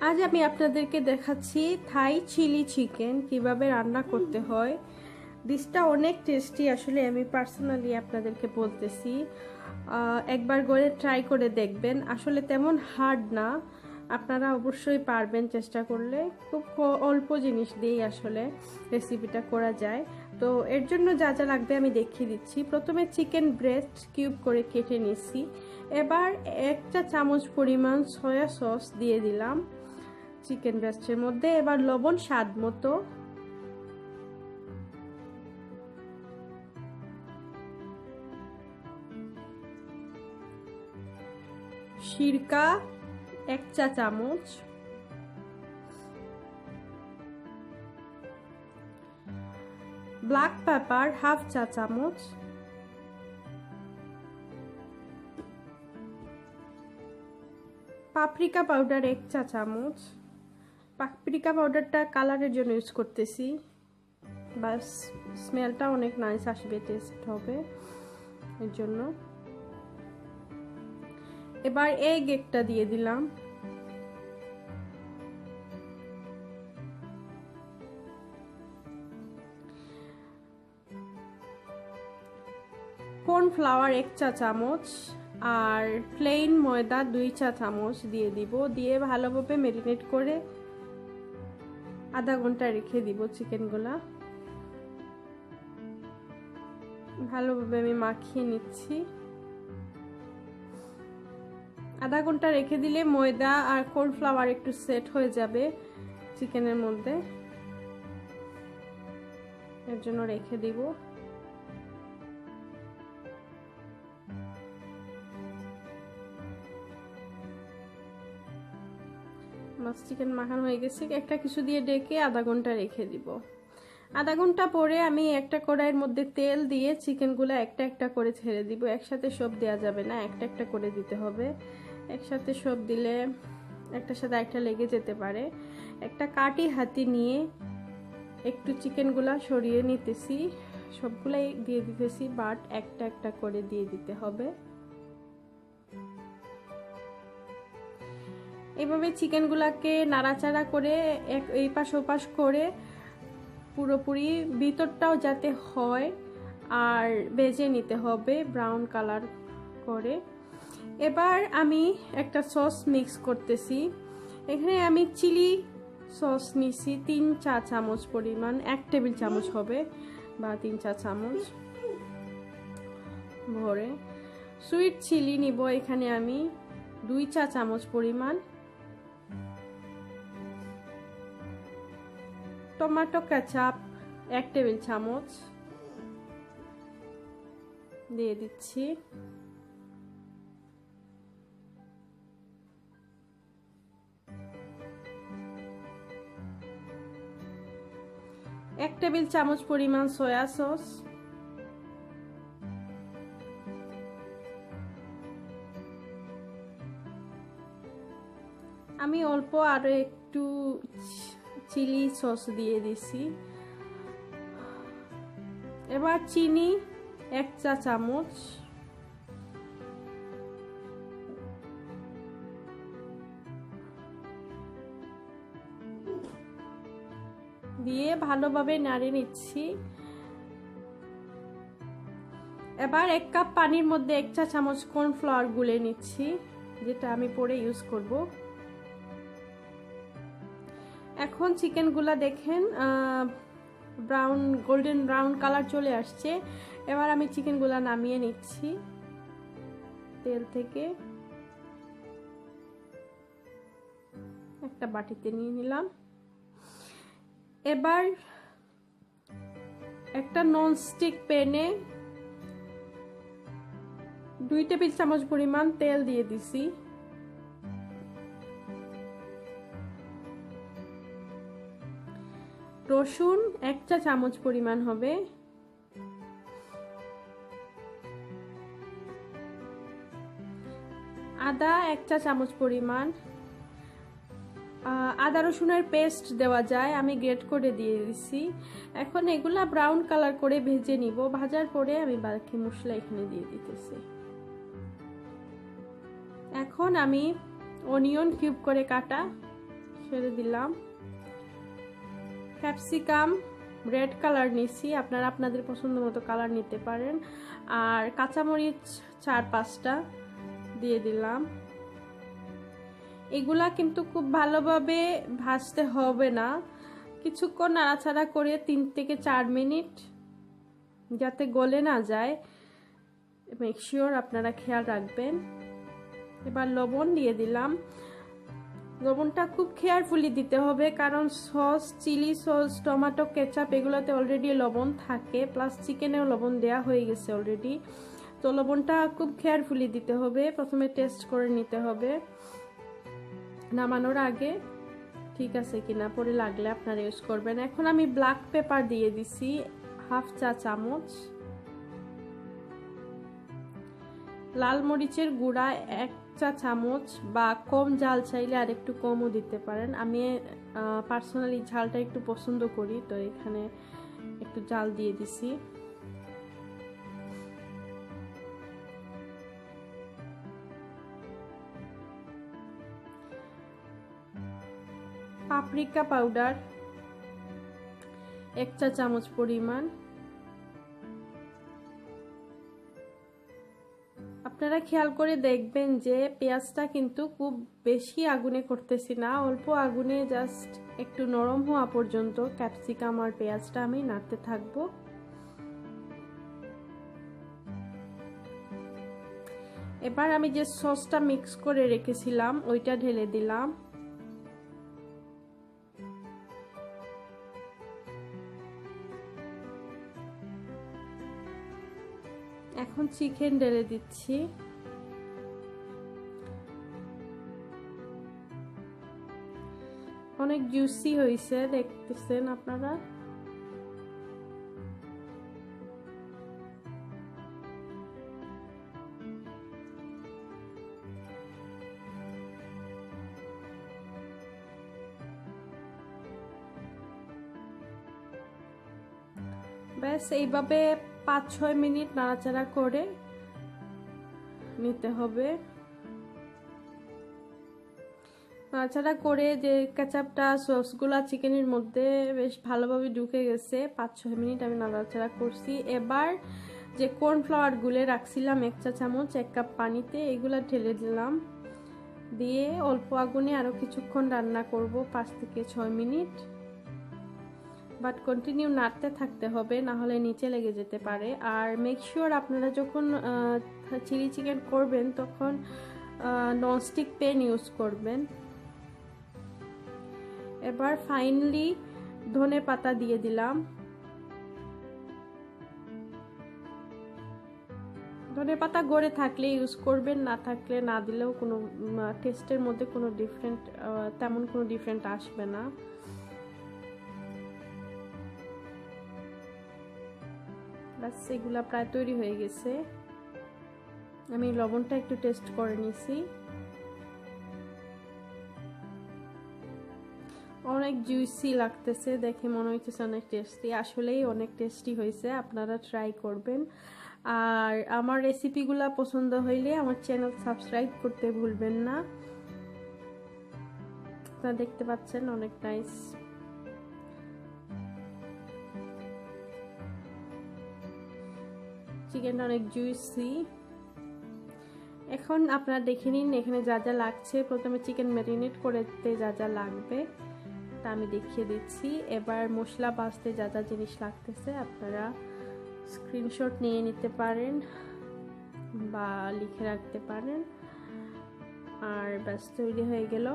আজ আমি আপনাদেরকে দেখাচ্ছি থাই চিলি চিকেন কিভাবে রান্না করতে হয়। ডিশটা অনেক টেস্টি, আসলে আমি পার্সোনালি আপনাদেরকে বলতেছি, একবার করে ট্রাই করে দেখবেন। আসলে তেমন হার্ড না, আপনারা অবশ্যই পারবেন চেষ্টা করলে। খুব অল্প জিনিস দিয়েই আসলে রেসিপিটা করা যায়। তো এর জন্য যা যা লাগবে আমি দেখিয়ে দিচ্ছি। প্রথমে চিকেন ব্রেস্ট কিউব করে কেটে নিচ্ছি। এবার 1 চা চামচ পরিমাণ সয়া সস দিয়ে দিলাম চিকেন ব্রেস্টের মধ্যে। এবার লবণ স্বাদ মতো, সিরকা 1 চা চামচ, ব্ল্যাক পেপার 1/2 চা চামচ, পাপরিকা পাউডার 1 চা চামচ। পাপরিকা পাউডারটা কালারের জন্য ইউজ করতেছি, বাস স্মেলটা অনেক নাইস আসবে, টেস্ট হবে এর জন্য। এবার এগ একটা দিয়ে দিলাম, কর্নফ্লাওয়ার 1 চা চামচ আর প্লেন ময়দা 2 চা চামচ দিয়ে দিব। দিয়ে ভালোভাবে ম্যারিনেট করে আধা ঘন্টা রেখে দিব চিকেনগুলা। ভালোভাবে আমি মাখিয়ে নিচ্ছি। আধা ঘন্টা রেখে দিলে ময়দা আর কর্নফ্লাওয়ার একটু সেট হয়ে যাবে চিকেনের মধ্যে, এর জন্য রেখে দিব। মাছ চিকেন মাখানো হয়ে গেছে। একটা কিছু দিয়ে ডেকে আধা ঘন্টা রেখে দিব। আধা ঘন্টা পরে আমি একটা কড়াইয়ের মধ্যে তেল দিয়ে চিকেনগুলো একটা একটা করে ছেড়ে দিব। একসাথে সব দেওয়া যাবে না, একটা একটা করে দিতে হবে। একসাথে সব দিলে একটার সাথে একটা লেগে যেতে পারে। একটা কাঠি হাতি নিয়ে একটু চিকেনগুলা সরিয়ে নিতেছি, সবগুলাই দিয়ে দিতেছি, বাট একটা একটা করে দিয়ে দিতে হবে। এভাবে চিকেনগুলাকে নাড়াচাড়া করে এই পাশ ওপাশ করে পুরোপুরি ভিতরটাও যাতে হয় আর ভেজে নিতে হবে ব্রাউন কালার করে। এবার আমি একটা সস মিক্স করতেছি। এখানে আমি চিলি সস নিছি 3 চা চামচ পরিমাণ, 1 টেবিল চামচ হবে বা 3 চা চামচ ভরে। সুইট চিলি নিব এখানে আমি 2 চা চামচ পরিমাণ। টমেটো কেচাপ 1 টেবিল চামচ দিয়ে দিচ্ছি। এক টেবিল চামচ পরিমাণ সয়া সস, আমি অল্প আরো একটু চিলি সস দিয়ে দিছি। এবার চিনি 1 চা চামচ, দিয়ে ভালোভাবে নাড়িয়ে নিচ্ছি। এবার 1 কাপ পানির মধ্যে 1 চা চামচ কর্নফ্লাওয়ার গুলে নিচ্ছি, যেটা আমি পরে ইউজ করব। এখন চিকেনগুলা দেখেন ব্রাউন গোল্ডেন ব্রাউন কালার চলে আসছে। এবার আমি চিকেনগুলা নামিয়ে নিচ্ছি তেল থেকে, একটা বাটিতে নিয়ে নিলাম। এবার একটা ননস্টিক প্যানে 2 টেবিল চামচ পরিমাণ তেল দিয়ে দিছি। রসুন 1 চা চামচ পরিমাণ হবে, আদা 1 চা চামচ পরিমাণ। আদা রসুনের পেস্ট দেওয়া যায়, আমি গ্রেট করে দিয়ে দিছি। এখন এগুলা ব্রাউন কালার করে ভেজে নিব। ভাজার পরে আমি বাকি মশলা এখানে দিয়ে দিতেছি। এখন আমি অনিয়ন কিউব করে কাটা ছেড়ে দিলাম। ক্যাপসিকাম রেড কালার নিছি, আপনারা আপনাদের পছন্দ মতো কালার নিতে পারেন। আর কাঁচামরিচ 4-5টা দিয়ে দিলাম। এগুলা কিন্তু খুব ভালোভাবে ভাজতে হবে না, কিছুক্ষণ নাড়াচাড়া করে 3 থেকে 4 মিনিট যাতে গলে না যায়, মেক শিওর আপনারা খেয়াল রাখবেন। এবার লবণ দিয়ে দিলাম। লবণটা খুব কেয়ারফুলি দিতে হবে, কারণ sauce, chili sauce, tomato ketchup এগুলোতে অলরেডি লবণ থাকে, প্লাস চিকেনেও লবণ দেয়া হয়ে গেছে অলরেডি। তো লবণটা খুব কেয়ারফুলি দিতে হবে, প্রথমে টেস্ট করে নিতে হবে নামানোর আগে ঠিক আছে কিনা, পরে লাগলে আপনারা ইউজ করবেন। এখন আমি ব্ল্যাক পেপার দিয়ে দিছি 1/2 চা চামচ, লাল মরিচের গুঁড়া 1 চা চামচ, বা কম ঝাল চাইলে আর একটু কমও দিতে পারেন। আমি পার্সোনালি ঝালটা একটু পছন্দ করি, তো এখানে একটু ঝাল দিয়ে দিছি। পাপরিকা পাউডার 1 চা চামচ পরিমাণ। আপনারা খেয়াল করে দেখবেন যে পেঁয়াজটা কিন্তু খুব বেশি আগুনে করতেছি না, অল্প আগুনে জাস্ট একটু নরম হওয়া পর্যন্ত ক্যাপসিকাম আর পেঁয়াজটা আমি নাড়তে থাকবো। এবার আমি যে সসটা মিক্স করে রেখেছিলাম ওইটা ঢেলে দিলাম। এখন চিকেন ঢেলে দিচ্ছি। অনেক জুসি হয়েছে, দেখতেছেন আপনারা। ব্যাস এইভাবে 5-6 মিনিট নাড়াচাড়া করে নিতে হবে। নাড়াচাড়া করে যে কেচাপটা সসগুলা চিকেনের মধ্যে বেশ ভালোভাবে ঢুকে গেছে, 5-6 মিনিট আমি নাড়াচাড়া করছি। এবার যে কর্নফ্লাওয়ার গুলে রাখছিলাম 1 চা চামচ 1 কাপ পানিতে, এগুলা ঢেলে দিলাম। দিয়ে অল্প আগুনে আরো কিছুক্ষণ রান্না করব, 5 থেকে 6 মিনিট। বাট কন্টিনিউ নাড়তে থাকতে হবে, না হলে নিচে লেগে যেতে পারে। আর মেক শিওর আপনারা যখন চিলি চিকেন করবেন তখন ননস্টিক প্যান ইউজ করবেন। এবার ফাইনালি ধনে পাতা দিয়ে দিলাম। ধনে পাতা গড়ে থাকলে ইউজ করবেন, না থাকলে না দিলেও কোনো টেস্টের মধ্যে কোনো তেমন কোনো ডিফারেন্ট আসবে না। বাস এগুলা প্রায় তৈরি হয়ে গেছে। আমি লবণটা একটু টেস্ট করে নিছি। অনেক জুইসি লাগতেছে, দেখে মনে হচ্ছে অনেক টেস্টি, আসলেই অনেক টেস্টি হয়েছে। আপনারা ট্রাই করবেন। আর আমার রেসিপিগুলা পছন্দ হইলে আমার চ্যানেল সাবস্ক্রাইব করতে ভুলবেন না। আপনারা দেখতে পাচ্ছেন অনেক নাইস। চিকেনটা অনেক জুইসি। এখন আপনারা দেখে নিন এখানে যা যা লাগছে। প্রথমে চিকেন ম্যারিনেট করতে যা যা লাগবে তা আমি দেখিয়ে দিচ্ছি। এবার মশলা বাছতে যা যা জিনিস লাগতেছে আপনারা স্ক্রিনশট নিয়ে নিতে পারেন বা লিখে রাখতে পারেন। আর ব্যাস তৈরি হয়ে গেল।